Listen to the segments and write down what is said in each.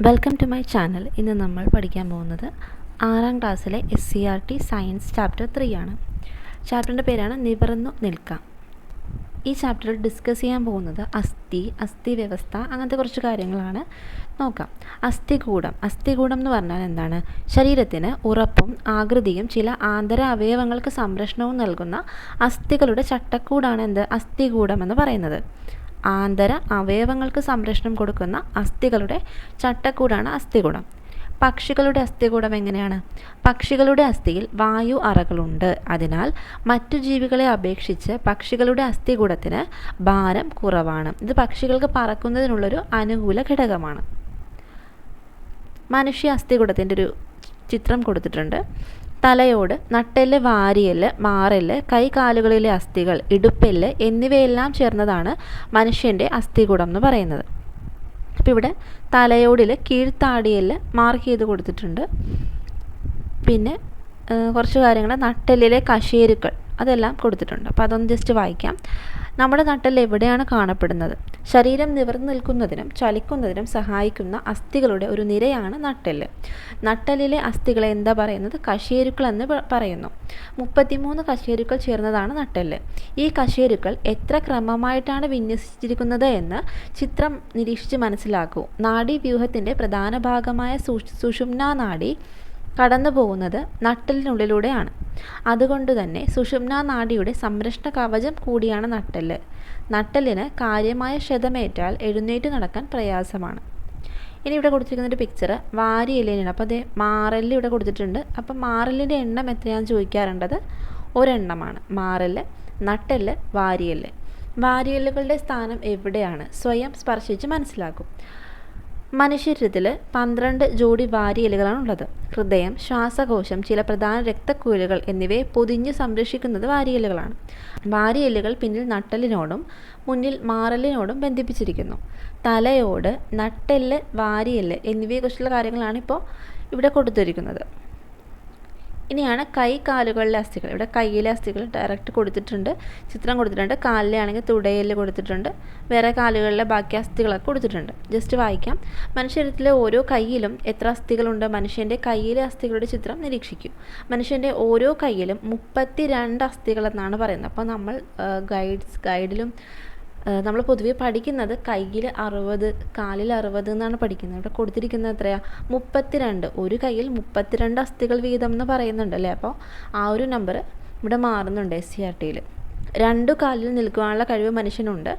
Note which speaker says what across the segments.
Speaker 1: Welcome to my channel. ഇന്ന് നമ്മൾ പഠിക്കാൻ പോകുന്നത് 6ാം ക്ലാസ്സിലെ SCERT സയൻസ് ചാപ്റ്റർ 3 ആണ്. ചാപ്റ്ററിൻ്റെ പേരാണ് നിവർന്നു നിൽക്കാം. ഈ ചാപ്റ്ററിൽ ഡിസ്കസ് ചെയ്യാൻ പോകുന്നത് അസ്ഥി വ്യവസ്ഥ അങ്ങനത്തെ കുറച്ച് കാര്യങ്ങളാണ് നോക്കാം. അസ്ഥികൂടം എന്ന് പറഞ്ഞാൽ എന്താണ്? ശരീരത്തിന് ഉറപ്പും ആകൃതിയും ചില ആന്തര അവയവങ്ങൾക്ക് സംരക്ഷണവും നൽകുന്ന അസ്ഥികളുടെ ചട്ടക്കൂടാണ് അസ്ഥികൂടം എന്ന് പറയുന്നത്. ആന്തര അവയവങ്ങൾക്ക് സംരക്ഷണം കൊടുക്കുന്ന അസ്ഥികളുടെ ചട്ടക്കൂടാണ് അസ്ഥികൂടം. പക്ഷികളുടെ അസ്ഥികൂടം എങ്ങനെയാണ്? പക്ഷികളുടെ അസ്ഥിയിൽ വായു അറകളുണ്ട്. അതിനാൽ മറ്റു ജീവികളെ അപേക്ഷിച്ച് പക്ഷികളുടെ അസ്ഥികൂടത്തിന് ഭാരം കുറവാണ്. ഇത് പക്ഷികൾക്ക് പറക്കുന്നതിനുള്ളൊരു അനുകൂല ഘടകമാണ്. മനുഷ്യ അസ്ഥികൂടത്തിൻ്റെ ഒരു ചിത്രം കൊടുത്തിട്ടുണ്ട്. തലയോട്, നട്ടെല്ല്, വാരിയെല്ല്, മാറെല്ല്, കൈകാലുകളിലെ അസ്ഥികൾ, ഇടുപ്പെല്ല് എന്നിവയെല്ലാം ചേർന്നതാണ് മനുഷ്യൻ്റെ അസ്ഥികൂടം എന്ന് പറയുന്നത്. അപ്പോൾ ഇവിടെ തലയോടിൽ കീഴ്ത്താടിയെല്ല് മാർക്ക് ചെയ്ത് കൊടുത്തിട്ടുണ്ട്. പിന്നെ കുറച്ച് കാര്യങ്ങൾ, നട്ടെല്ലിലെ കശേരുക്കൾ അതെല്ലാം കൊടുത്തിട്ടുണ്ട്. അപ്പോൾ അതൊന്ന് ജസ്റ്റ് വായിക്കാം. നമ്മുടെ നട്ടെല്ല് എവിടെയാണ് കാണപ്പെടുന്നത്? ശരീരം നിവർന്നു നിൽക്കുന്നതിനും ചലിക്കുന്നതിനും സഹായിക്കുന്ന അസ്ഥികളുടെ ഒരു നിരയാണ് നട്ടെല്ല്. നട്ടെല്ലിലെ അസ്ഥികളെ എന്താ പറയുന്നത്? കശേരുക്കൾ എന്ന് പറയുന്നു. 33 കശേരുക്കൾ ചേർന്നതാണ് നട്ടെല്ല്. ഈ കശേരുക്കൾ എത്ര ക്രമമായിട്ടാണ് വിന്യസിച്ചിരിക്കുന്നത് എന്ന് ചിത്രം നിരീക്ഷിച്ച് മനസ്സിലാക്കൂ. നാഡീവ്യൂഹത്തിൻ്റെ പ്രധാന ഭാഗമായ സുഷുമ്നാ നാഡി കടന്നു പോകുന്നത് നട്ടെല്ലിനുള്ളിലൂടെയാണ്. അതുകൊണ്ട് തന്നെ സുഷുമ്നാ നാഡിയുടെ സംരക്ഷണ കവചം കൂടിയാണ് നട്ടെല്ല്. നട്ടെല്ലിന് കാര്യമായ ക്ഷതമേറ്റാൽ എഴുന്നേറ്റ് നടക്കാൻ പ്രയാസമാണ്. ഇനി ഇവിടെ കൊടുത്തിരിക്കുന്ന ഒരു പിക്ചർ വാരിയെല്ലിനാണ്. അപ്പോൾ അതേ മാറെല്ല് ഇവിടെ കൊടുത്തിട്ടുണ്ട്. അപ്പം മാറെല്ലിൻ്റെ എണ്ണം എത്രയാണെന്ന് ചോദിക്കാറുണ്ടത് ഒരെണ്ണമാണ്. മാറെല്ല്, നട്ടെല്ല്, വാരിയെല്ല്. വാരിയെല്ലുകളുടെ സ്ഥാനം എവിടെയാണ്? സ്വയം സ്പർശിച്ച് മനസ്സിലാക്കും. മനുഷ്യശരീരത്തിൽ 12 ജോഡി വാരിയെല്ലുകളാണുള്ളത്. ഹൃദയം, ശ്വാസകോശം, ചില പ്രധാന രക്തക്കുഴലുകൾ എന്നിവയെ പൊതിഞ്ഞ് സംരക്ഷിക്കുന്നത് വാരിയെല്ലുകളാണ്. വാരിയെല്ലുകൾ പിന്നിൽ നട്ടെല്ലിനോടും മുന്നിൽ മാറെല്ലിനോടും ബന്ധിപ്പിച്ചിരിക്കുന്നു. തലയോട്, നട്ടെല്ല്, വാരിയെല്ല് എന്നിവയെക്കുറിച്ചുള്ള കാര്യങ്ങളാണ് ഇപ്പോൾ ഇവിടെ കൊടുത്തിരിക്കുന്നത്. ഇനിയാണ് കാലുകളിലെ അസ്ഥികൾ. ഇവിടെ കൈയിലെ അസ്ഥികൾ ഡയറക്റ്റ് കൊടുത്തിട്ടുണ്ട്, ചിത്രം കൊടുത്തിട്ടുണ്ട്. കാലിലെ ആണെങ്കിൽ തുടയെല്ല് കൊടുത്തിട്ടുണ്ട്. വേറെ കാലുകളിലെ ബാക്കി അസ്ഥികളൊക്കെ കൊടുത്തിട്ടുണ്ട്. ജസ്റ്റ് വായിക്കാം. മനുഷ്യരിലെ ഓരോ കൈയിലും എത്ര അസ്ഥികളുണ്ട്? മനുഷ്യൻ്റെ കൈയിലെ അസ്ഥികളുടെ ചിത്രം നിരീക്ഷിക്കൂ. മനുഷ്യൻ്റെ ഓരോ കൈയിലും 32 അസ്ഥികളെന്നാണ് പറയുന്നത്. അപ്പോൾ നമ്മൾ ഗൈഡിലും നമ്മൾ പൊതുവെ പഠിക്കുന്നത് കയ്യിൽ 60, കാലിൽ 60 എന്നാണ് പഠിക്കുന്നത്. ഇവിടെ കൊടുത്തിരിക്കുന്നത് എത്രയാണ്? 32. ഒരു കയ്യിൽ 32 അസ്ഥികൾ വീതം എന്ന് പറയുന്നുണ്ടല്ലേ. അപ്പോൾ ആ ഒരു നമ്പർ ഇവിടെ മാറുന്നുണ്ട് SCERTയിൽ. 2 കാലിൽ നിൽക്കുവാനുള്ള കഴിവ് മനുഷ്യനുണ്ട്.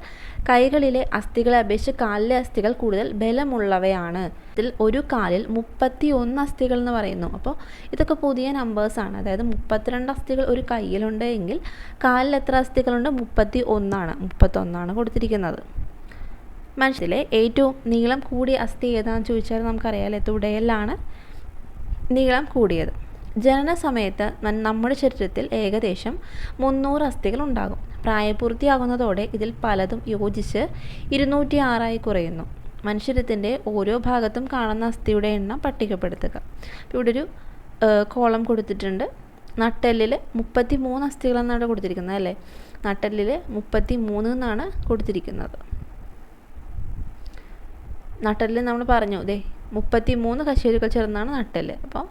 Speaker 1: കൈകളിലെ അസ്ഥികളെ അപേക്ഷിച്ച് കാലിലെ അസ്ഥികൾ കൂടുതൽ ബലമുള്ളവയാണ്. ഇതിൽ ഒരു കാലിൽ 31 അസ്ഥികൾ എന്ന് പറയുന്നു. അപ്പോൾ ഇതൊക്കെ പുതിയ നമ്പേഴ്സാണ്. അതായത് 32 അസ്ഥികൾ ഒരു കയ്യിലുണ്ട് എങ്കിൽ കാലിൽ എത്ര അസ്ഥികളുണ്ട്? 31 കൊടുത്തിരിക്കുന്നത്. മനുഷ്യരിലെ ഏറ്റവും നീളം കൂടിയ അസ്ഥി ഏതാണെന്ന് ചോദിച്ചാൽ നമുക്കറിയാമല്ലോ, തുടയെല്ലാണ് നീളം കൂടിയത്. ജനന സമയത്ത് നമ്മുടെ ശരീരത്തിൽ ഏകദേശം 300 അസ്ഥികൾ ഉണ്ടാകും. പ്രായപൂർത്തിയാകുന്നതോടെ ഇതിൽ പലതും യോജിച്ച് 206 കുറയുന്നു. മനുഷ്യരത്തിൻ്റെ ഓരോ ഭാഗത്തും കാണുന്ന അസ്ഥിയുടെ എണ്ണം പട്ടികപ്പെടുത്തുക. ഇവിടെ ഒരു കോളം കൊടുത്തിട്ടുണ്ട്. നട്ടെല്ലിൽ 33 അസ്ഥികളെന്നാണ് കൊടുത്തിരിക്കുന്നത് അല്ലേ. നട്ടെല്ലിൽ 33 എന്നാണ് കൊടുത്തിരിക്കുന്നത്. നട്ടെല്ലിൽ നമ്മൾ പറഞ്ഞു 33 കശേരുക്കൾ ചേർന്നാണ് നട്ടെല്ല്. അപ്പോൾ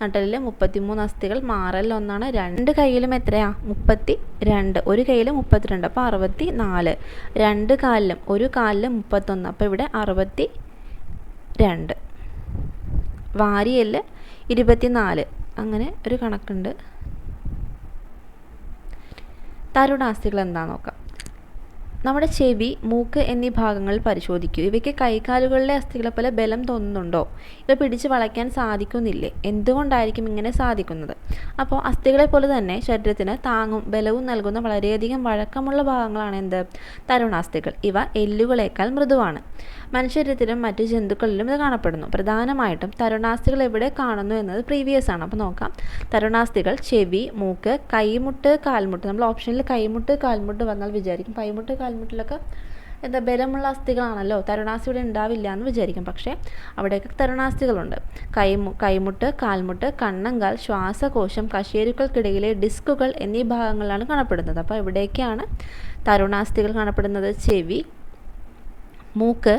Speaker 1: നട്ടെല്ലിൽ 33 അസ്ഥികൾ. മാറെല്ല് ഒന്നാണ്. 2 കൈയിലും എത്രയാണ്? 32. ഒരു കൈയിൽ 32, അപ്പോൾ 64. 2 കാലിലും, ഒരു കാലിൽ 31, അപ്പോൾ ഇവിടെ 62. വാരിയെല്ല് 24. അങ്ങനെ ഒരു കണക്കുണ്ട്. തരുണാസ്ഥികൾ എന്താണെന്ന് നോക്കാം. നമ്മുടെ ചെവി, മൂക്ക് എന്നീ ഭാഗങ്ങൾ പരിശോധിക്കൂ. ഇവയ്ക്ക് കൈകാലുകളിലെ അസ്ഥികളെ പോലെ ബലം തോന്നുന്നുണ്ടോ? ഇവ പിടിച്ച് വളയ്ക്കാൻ സാധിക്കുന്നില്ലേ? എന്തുകൊണ്ടായിരിക്കും ഇങ്ങനെ സാധിക്കുന്നത്? അപ്പോൾ അസ്ഥികളെ പോലെ തന്നെ ശരീരത്തിന് താങ്ങും ബലവും നൽകുന്ന വളരെയധികം വഴക്കമുള്ള ഭാഗങ്ങളാണ് തരുണാസ്ഥികൾ. ഇവ എല്ലുകളേക്കാൾ മൃദുവാണ്. മനുഷ്യശരീരത്തിലും മറ്റു ജന്തുക്കളിലും ഇത് കാണപ്പെടുന്നു. പ്രധാനമായിട്ടും തരുണാസ്ഥികൾ എവിടെ കാണുന്നു എന്നത് പ്രീവിയസ് ആണ്. അപ്പോൾ നോക്കാം. തരുണാസ്ഥികൾ ചെവി, മൂക്ക്, കൈമുട്ട്, കാൽമുട്ട്. നമ്മൾ ഓപ്ഷനിൽ കൈമുട്ട്, കാൽമുട്ട് വന്നാൽ വിചാരിക്കും കൈമുട്ട്, കാൽമുട്ടിലൊക്കെ ബലമുള്ള അസ്ഥികളാണല്ലോ, തരുണാസ്ഥി ഇവിടെ ഉണ്ടാവില്ല എന്ന് വിചാരിക്കും. പക്ഷേ അവിടെയൊക്കെ തരുണാസ്ഥികളുണ്ട്. കൈമുട്ട്, കാൽമുട്ട്, കണ്ണങ്കാൽ, ശ്വാസകോശം, കശേരുക്കൾക്കിടയിലെ ഡിസ്കുകൾ എന്നീ ഭാഗങ്ങളിലാണ് കാണപ്പെടുന്നത്. അപ്പോൾ ഇവിടേക്കാണ് തരുണാസ്ഥികൾ കാണപ്പെടുന്നത്. ചെവി, മൂക്ക്,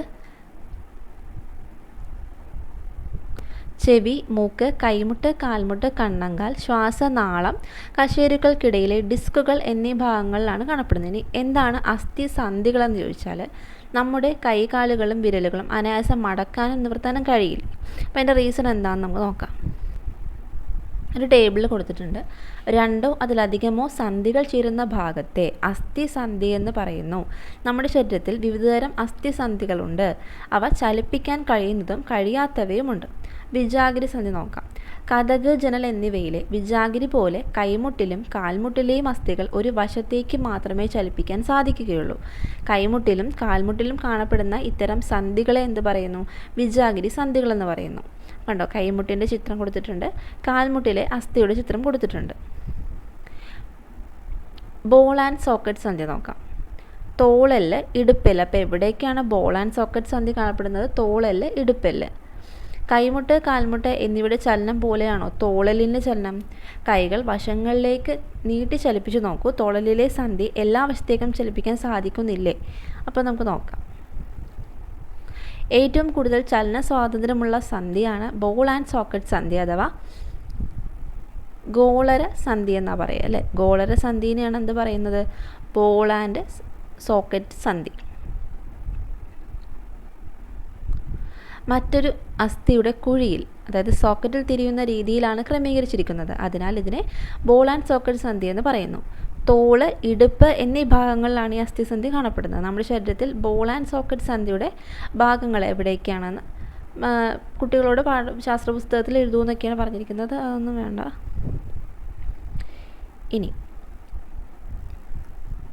Speaker 1: ചെവി, മൂക്ക്, കൈമുട്ട്, കാൽമുട്ട്, കണ്ണങ്കാൽ, ശ്വാസനാളം, കശേരുക്കൾക്കിടയിലെ ഡിസ്കുകൾ എന്നീ ഭാഗങ്ങളിലാണ് കാണപ്പെടുന്നത്. ഇനി എന്താണ് അസ്ഥി സന്ധികളെന്ന് ചോദിച്ചാൽ നമ്മുടെ കൈകാലുകളും വിരലുകളും അനായാസം മടക്കാനും നിവർത്താനും കഴിയില്ല. അപ്പോൾ അതിൻ്റെ റീസൺ എന്താണെന്ന് നമുക്ക് നോക്കാം. ഒരു ടേബിളിൽ കൊടുത്തിട്ടുണ്ട്. രണ്ടോ അതിലധികമോ സന്ധികൾ ചേരുന്ന ഭാഗത്തെ അസ്ഥി സന്ധി എന്ന് പറയുന്നു. നമ്മുടെ ശരീരത്തിൽ വിവിധതരം അസ്ഥി സന്ധികളുണ്ട്. അവ ചലിപ്പിക്കാൻ കഴിയുന്നതും കഴിയാത്തവയുമുണ്ട്. വിജാഗിരി സന്ധി നോക്കാം. കതക്, ജനൽ എന്നിവയിലെ വിജാഗിരി പോലെ കൈമുട്ടിലും കാൽമുട്ടിലെയും അസ്ഥികൾ ഒരു വശത്തേക്ക് മാത്രമേ ചലിപ്പിക്കാൻ സാധിക്കുകയുള്ളൂ. കൈമുട്ടിലും കാൽമുട്ടിലും കാണപ്പെടുന്ന ഇത്തരം സന്ധികളെ എന്ത് പറയുന്നു? വിജാഗിരി സന്ധികളെന്ന് പറയുന്നു. കണ്ടോ, കൈമുട്ടിൻ്റെ ചിത്രം കൊടുത്തിട്ടുണ്ട്, കാൽമുട്ടിലെ അസ്ഥിയുടെ ചിത്രം കൊടുത്തിട്ടുണ്ട്. ബോൾ ആൻഡ് സോക്കറ്റ് സന്ധി നോക്കാം. തോളെല്ല്, ഇടുപ്പെല്ല്. അപ്പോൾ എവിടേക്കാണ് ബോൾ ആൻഡ് സോക്കറ്റ് സന്ധി കാണപ്പെടുന്നത്? തോളെല്ല്, ഇടുപ്പെല്ല്. കൈമുട്ട്, കാൽമുട്ട് എന്നിവയുടെ ചലനം പോലെയാണോ തോളെല്ലിൻ്റെ ചലനം? കൈകൾ വശങ്ങളിലേക്ക് നീട്ടി ചലിപ്പിച്ച് നോക്കൂ. തോളെല്ലിലെ സന്ധി എല്ലാ വശത്തേക്കും ചലിപ്പിക്കാൻ സാധിക്കുന്നില്ലേ? അപ്പോൾ നമുക്ക് നോക്കാം. ഏറ്റവും കൂടുതൽ ചലന സ്വാതന്ത്ര്യമുള്ള സന്ധിയാണ് ബോൾ ആൻഡ് സോക്കറ്റ് സന്ധി അഥവാ ഗോളര സന്ധി എന്നാണ് പറയുക അല്ലേ. ഗോളര സന്ധിനെയാണ് എന്ത് പറയുന്നത്? ബോൾ ആൻഡ് സോക്കറ്റ് സന്ധി. മറ്റൊരു അസ്ഥിയുടെ കുഴിയിൽ, അതായത് സോക്കറ്റിൽ തിരിയുന്ന രീതിയിലാണ് ക്രമീകരിച്ചിരിക്കുന്നത്. അതിനാൽ ഇതിനെ ബോൾ ആൻഡ് സോക്കറ്റ് സന്ധി എന്ന് പറയുന്നു. തോള്, ഇടുപ്പ് എന്നീ ഭാഗങ്ങളിലാണ് ഈ അസ്ഥിസന്ധി കാണപ്പെടുന്നത്. നമ്മുടെ ശരീരത്തിൽ ബോൾ ആൻഡ് സോക്കറ്റ് സന്ധിയുടെ ഭാഗങ്ങൾ എവിടേക്കാണെന്ന് കുട്ടികളോട് ശാസ്ത്ര പുസ്തകത്തിൽ എഴുതുമെന്നൊക്കെയാണ് പറഞ്ഞിരിക്കുന്നത്. അതൊന്നും വേണ്ട. ഇനി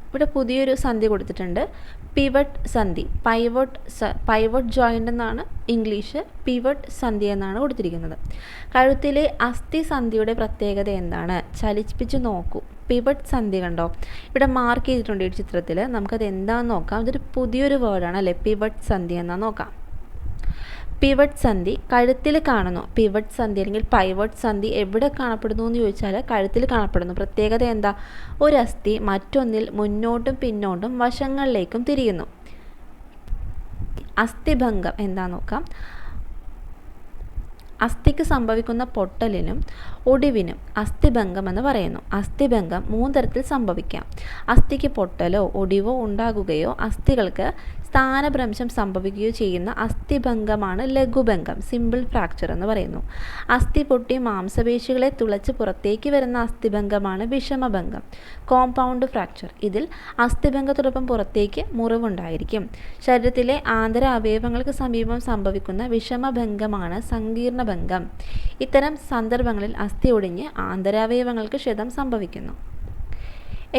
Speaker 1: ഇവിടെ പുതിയൊരു സന്ധി കൊടുത്തിട്ടുണ്ട്, പിവട്ട് സന്ധി. പൈവട്ട് ജോയിൻ്റ് എന്നാണ് ഇംഗ്ലീഷ്, പിവട്ട് സന്ധി എന്നാണ് കൊടുത്തിരിക്കുന്നത്. കഴുത്തിലെ അസ്ഥി സന്ധിയുടെ പ്രത്യേകത എന്താണ്? ചലിപ്പിച്ച് നോക്കൂ. പിവട്ട് സന്ധി കണ്ടോ, ഇവിടെ മാർക്ക് ചെയ്തിട്ടുണ്ട് ഈ ചിത്രത്തിൽ. നമുക്കത് എന്താണെന്ന് നോക്കാം. ഇതൊരു പുതിയൊരു വേർഡാണ് അല്ലേ, പിവട്ട് സന്ധി എന്നാണ് നോക്കാം. പിവട്ട് സന്ധി കഴുത്തിൽ കാണുന്നു. പിവട്ട് സന്ധി അല്ലെങ്കിൽ പൈവട്ട് സന്ധി എവിടെ കാണപ്പെടുന്നു എന്ന് ചോദിച്ചാൽ കഴുത്തിൽ കാണപ്പെടുന്നു. പ്രത്യേകത എന്താ? ഒരു അസ്ഥി മറ്റൊന്നിൽ മുന്നോട്ടും പിന്നോട്ടും വശങ്ങളിലേക്കും തിരിയുന്നു. അസ്ഥിഭംഗം എന്താന്ന് നോക്കാം. അസ്ഥിക്ക് സംഭവിക്കുന്ന പൊട്ടലിനും ഒടിവിനും അസ്ഥിഭംഗം എന്ന് പറയുന്നു. അസ്ഥിഭംഗം 3 തരത്തിൽ സംഭവിക്കാം. അസ്ഥിക്ക് പൊട്ടലോ ഒടിവോ ഉണ്ടാകുകയോ അസ്ഥികൾക്ക് സ്ഥാനഭ്രംശം സംഭവിക്കുകയോ ചെയ്യുന്ന അസ്ഥിഭംഗമാണ് ലഘുഭംഗം, സിമ്പിൾ ഫ്രാക്ചർ എന്ന് പറയുന്നു. അസ്ഥി പൊട്ടി മാംസപേശികളെ തുളച്ച് പുറത്തേക്ക് വരുന്ന അസ്ഥിഭംഗമാണ് വിഷമഭംഗം, കോമ്പൗണ്ട് ഫ്രാക്ചർ. ഇതിൽ അസ്ഥിഭംഗത്തോടൊപ്പം പുറത്തേക്ക് മുറിവുണ്ടായിരിക്കും. ശരീരത്തിലെ ആന്തര അവയവങ്ങൾക്ക് സമീപം സംഭവിക്കുന്ന വിഷമഭംഗമാണ് സങ്കീർണഭംഗം. ഇത്തരം സന്ദർഭങ്ങളിൽ അസ്ഥി ഒടിഞ്ഞ് ആന്തരാവയവങ്ങൾക്ക് ക്ഷതം സംഭവിക്കുന്നു.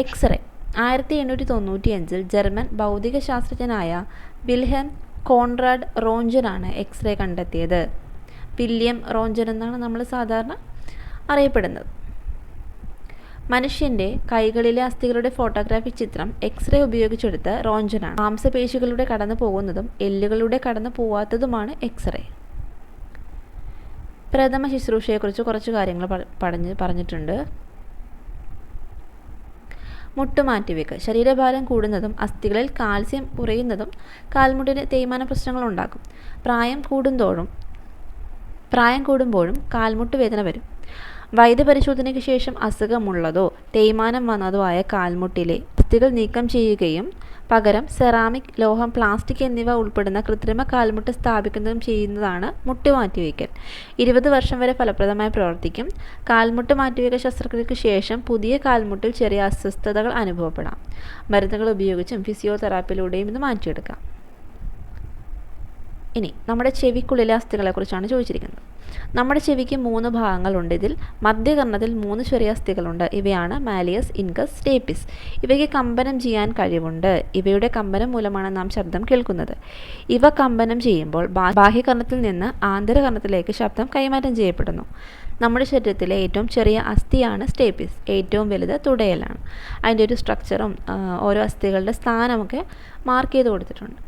Speaker 1: എക്സ്റേ. 1895 ജർമ്മൻ ഭൗതിക ശാസ്ത്രജ്ഞനായ വിൽഹെം കോൺറാഡ് റോഞ്ചനാണ് എക്സ്റേ കണ്ടെത്തിയത്. വില്യം റോഞ്ചൻ എന്നാണ് നമ്മൾ സാധാരണ അറിയപ്പെടുന്നത്. മനുഷ്യൻ്റെ കൈകളിലെ അസ്ഥികളുടെ ഫോട്ടോഗ്രാഫിക് ചിത്രം എക്സ്റേ ഉപയോഗിച്ചെടുത്ത് റോഞ്ചനാണ്. മാംസപേശികളിലൂടെ കടന്നു പോകുന്നതും എല്ലുകളിലൂടെ കടന്നു പോവാത്തതുമാണ് എക്സ്റേ. പ്രഥമ ശുശ്രൂഷയെക്കുറിച്ച് കുറച്ച് കാര്യങ്ങൾ പറഞ്ഞിട്ടുണ്ട്. മുട്ടുമാറ്റിവെക്കൽ. ശരീരഭാരം കൂടുന്നതും അസ്ഥികളിൽ കാൽസ്യം കുറയുന്നതും കാൽമുട്ടിന് തേയ്മാന പ്രശ്നങ്ങളുണ്ടാക്കും. പ്രായം കൂടുമ്പോഴും കാൽമുട്ട് വേദന വരും. വൈദ്യപരിശോധനയ്ക്ക് ശേഷം അസുഖമുള്ളതോ തേയ്മാനം വന്നതോ ആയ കാൽമുട്ടിലെ അസ്ഥികൾ നീക്കം ചെയ്യുകയും പകരം സെറാമിക്, ലോഹം, പ്ലാസ്റ്റിക് എന്നിവ ഉൾപ്പെടുന്ന കൃത്രിമ കാൽമുട്ട് സ്ഥാപിക്കുന്നതും ചെയ്യുന്നതാണ് മുട്ടുമാറ്റിവെക്കൽ. 20 വർഷം വരെ ഫലപ്രദമായി പ്രവർത്തിക്കും. കാൽമുട്ട് മാറ്റിവെക്കൽ ശസ്ത്രക്രിയയ്ക്ക് ശേഷം പുതിയ കാൽമുട്ടിൽ ചെറിയ അസ്വസ്ഥതകൾ അനുഭവപ്പെടാം. മരുന്നുകൾ ഉപയോഗിച്ചും ഫിസിയോതെറാപ്പിയിലൂടെയും ഇത് മാറ്റിയെടുക്കാം. ഇനി നമ്മുടെ ചെവിക്കുള്ളിലെ അസ്ഥികളെക്കുറിച്ചാണ് ചോദിച്ചിരിക്കുന്നത്. നമ്മുടെ ചെവിക്ക് 3 ഭാഗങ്ങളുണ്ട്. ഇതിൽ മധ്യകർണത്തിൽ 3 ചെറിയ അസ്ഥികളുണ്ട്. ഇവയാണ് മാലിയസ്, ഇൻകസ്, സ്റ്റേപ്പിസ്. ഇവയ്ക്ക് കമ്പനം ചെയ്യാൻ കഴിവുണ്ട്. ഇവയുടെ കമ്പനം മൂലമാണ് നാം ശബ്ദം കേൾക്കുന്നത്. ഇവ കമ്പനം ചെയ്യുമ്പോൾ ബാഹ്യകർണത്തിൽ നിന്ന് ആന്തരകർണത്തിലേക്ക് ശബ്ദം കൈമാറ്റം ചെയ്യപ്പെടുന്നു. നമ്മുടെ ശരീരത്തിലെ ഏറ്റവും ചെറിയ അസ്ഥിയാണ് സ്റ്റേപ്പിസ്. ഏറ്റവും വലുത് തുടയലാണ്. അതിൻ്റെ ഒരു സ്ട്രക്ചറും ഓരോ അസ്ഥികളുടെ സ്ഥാനമൊക്കെ മാർക്ക് ചെയ്ത് കൊടുത്തിട്ടുണ്ട്.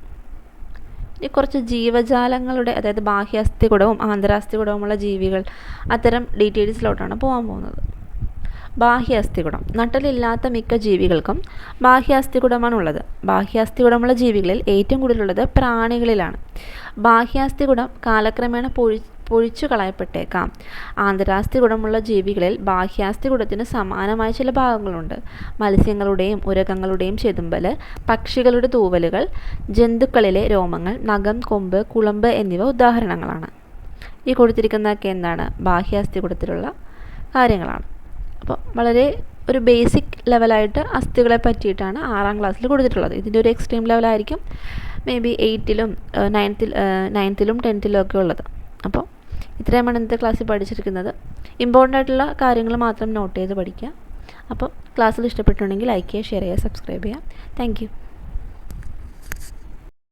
Speaker 1: ഇനി കുറച്ച് ജീവജാലങ്ങളുടെ, അതായത് ബാഹ്യാസ്ഥികുടവും ആന്തരാസ്ഥികുടവുമുള്ള ജീവികൾ, അത്തരം ഡീറ്റെയിൽസിലോട്ടാണ് പോകാൻ പോകുന്നത്. ബാഹ്യാസ്ഥികുടം. നട്ടെല്ലില്ലാത്ത മിക്ക ജീവികൾക്കും ബാഹ്യാസ്ഥികുടമാണുള്ളത്. ബാഹ്യാസ്ഥികുടമുള്ള ജീവികളിൽ ഏറ്റവും കൂടുതലുള്ളത് പ്രാണികളിലാണ്. ബാഹ്യാസ്ഥികുടം കാലക്രമേണ പൊഴിച്ചു കളയപ്പെട്ടേക്കാം. ആന്തരാസ്ഥികുടമുള്ള ജീവികളിൽ ബാഹ്യാസ്ഥികുടത്തിന് സമാനമായ ചില ഭാഗങ്ങളുണ്ട്. മത്സ്യങ്ങളുടെയും ഉരഗങ്ങളുടെയും ചെതുമ്പൽ, പക്ഷികളുടെ തൂവലുകൾ, ജന്തുക്കളിലെ രോമങ്ങൾ, നഖം, കൊമ്പ്, കുളമ്പ് എന്നിവ ഉദാഹരണങ്ങളാണ്. ഈ കൊടുത്തിരിക്കുന്നതൊക്കെ എന്താണ്? ബാഹ്യാസ്ഥികുടത്തിലുള്ള കാര്യങ്ങളാണ്. അപ്പോൾ വളരെ ഒരു ബേസിക് ലെവലായിട്ട് അസ്ഥികളെ പറ്റിയിട്ടാണ് 6ാം ക്ലാസ്സിൽ കൊടുത്തിട്ടുള്ളത്. ഇതിൻ്റെ ഒരു എക്സ്ട്രീം ലെവലായിരിക്കും മേ ബി 8ലും 9ത്തിലും 10ത്തിലും ഒക്കെ ഉള്ളത്. അപ്പോൾ ഇത്രയുമാണ് ഇന്നത്തെ ക്ലാസ്സിൽ പഠിച്ചിരിക്കുന്നത്. ഇമ്പോർട്ടൻ്റ് ആയിട്ടുള്ള കാര്യങ്ങൾ മാത്രം നോട്ട് ചെയ്ത് പഠിക്കുക. അപ്പോൾ ക്ലാസ്സിൽ ഇഷ്ടപ്പെട്ടുണ്ടെങ്കിൽ ലൈക്ക് ചെയ്യുക, ഷെയർ ചെയ്യുക, സബ്സ്ക്രൈബ് ചെയ്യുക. Thank you.